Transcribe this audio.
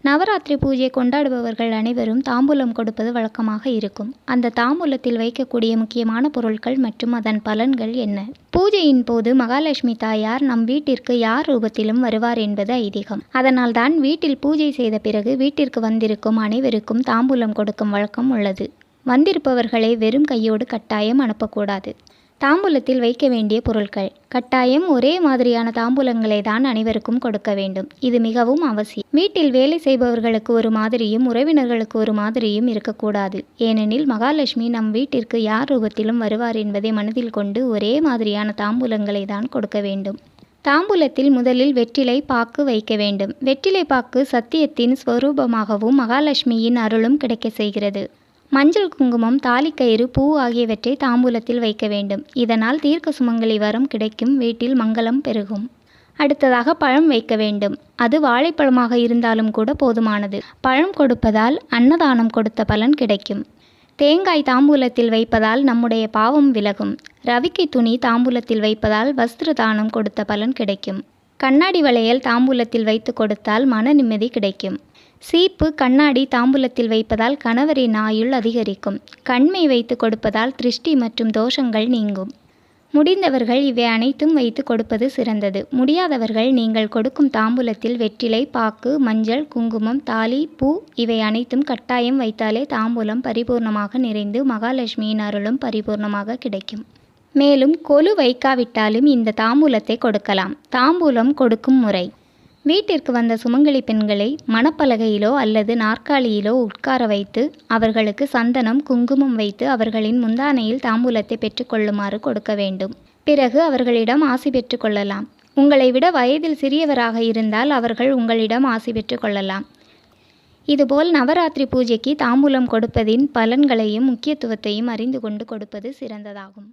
நவராத்திரி பூஜை கொண்டாடுபவர்கள் அனைவரும் தாம்பூலம் கொடுப்பது வழக்கமாக இருக்கும். அந்த தாம்பூலத்தில் வைக்கக்கூடிய முக்கியமான பொருட்கள் மற்றும் அதன் பலன்கள் என்ன? பூஜையின் போது மகாலட்சுமி தாயார் நம் வீட்டிற்கு யார் ரூபத்திலும் வருவார் என்பது ஐதீகம். அதனால் தான் வீட்டில் பூஜை செய்த பிறகு வீட்டிற்கு வந்திருக்கும் அனைவருக்கும் தாம்பூலம் கொடுக்கும் வழக்கம் உள்ளது. வந்திருப்பவர்களை வெறும் கையோடு கட்டாயம் அனுப்பக்கூடாது. தாம்பூலத்தில் வைக்க வேண்டிய பொருட்கள்: கட்டாயம் ஒரே மாதிரியான தாம்பூலங்களை தான் அனைவருக்கும் கொடுக்க வேண்டும். இது மிகவும் அவசியம். வீட்டில் வேலை செய்பவர்களுக்கு ஒரு மாதிரியும் உறவினர்களுக்கு ஒரு மாதிரியும் இருக்கக்கூடாது. ஏனெனில் மகாலட்சுமி நம் வீட்டிற்கு யார் ரூபத்திலும் வருவார் என்பதை மனதில் கொண்டு ஒரே மாதிரியான தாம்பூலங்களை தான் கொடுக்க வேண்டும். தாம்பூலத்தில் முதலில் வெற்றிலை பாக்கு வைக்க வேண்டும். வெற்றிலை பாக்கு சத்தியத்தின் ஸ்வரூபமாகவும் மகாலட்சுமியின் அருளும் கிடைக்க செய்கிறது. மஞ்சள், குங்குமம், தாலிக்கயிறு, பூ ஆகியவற்றை தாம்பூலத்தில் வைக்க வேண்டும். இதனால் தீர்க்க சுமங்கலி வரம் கிடைக்கும், வீட்டில் மங்களம் பெருகும். அடுத்ததாக பழம் வைக்க வேண்டும். அது வாழைப்பழமாக இருந்தாலும் கூட போதுமானது. பழம் கொடுப்பதால் அன்னதானம் கொடுத்த பலன் கிடைக்கும். தேங்காய் தாம்பூலத்தில் வைப்பதால் நம்முடைய பாவம் விலகும். ரவிக்கை துணி தாம்பூலத்தில் வைப்பதால் வஸ்திர தானம் கொடுத்த பலன் கிடைக்கும். கண்ணாடி வளையல் தாம்பூலத்தில் வைத்து கொடுத்தால் மன நிம்மதி கிடைக்கும். சீப்பு, கண்ணாடி தாம்பூலத்தில் வைப்பதால் கணவரின் ஆயுள் அதிகரிக்கும். கண்மை வைத்து கொடுப்பதால் திருஷ்டி மற்றும் தோஷங்கள் நீங்கும். முடிந்தவர்கள் இவை அனைத்தும் வைத்து கொடுப்பது சிறந்தது. முடியாதவர்கள் நீங்கள் கொடுக்கும் தாம்பூலத்தில் வெற்றிலை பாக்கு, மஞ்சள், குங்குமம், தாலி, பூ இவை அனைத்தும் கட்டாயம் வைத்தாலே தாம்பூலம் பரிபூர்ணமாக நிறைந்து மகாலட்சுமியின் அருளும் பரிபூர்ணமாக கிடைக்கும். மேலும் கொலு வைக்காவிட்டாலும் இந்த தாம்பூலத்தை கொடுக்கலாம். தாம்பூலம் கொடுக்கும் முறை: வீட்டிற்கு வந்த சுமங்கலி பெண்களை மணப்பலகையிலோ அல்லது நாற்காலியிலோ உட்கார வைத்து அவர்களுக்கு சந்தனம், குங்குமம் வைத்து அவர்களின் முந்தானையில் தாம்பூலத்தை பெற்றுக்கொள்ளுமாறு கொடுக்க வேண்டும். பிறகு அவர்களிடம் ஆசி பெற்று கொள்ளலாம். உங்களை விட வயதில் சிறியவராக இருந்தால் அவர்கள் உங்களிடம் ஆசி பெற்று கொள்ளலாம். இதுபோல் நவராத்திரி பூஜைக்கு தாம்பூலம் கொடுப்பதின் பலன்களையும் முக்கியத்துவத்தையும் அறிந்து கொண்டு கொடுப்பது சிறந்ததாகும்.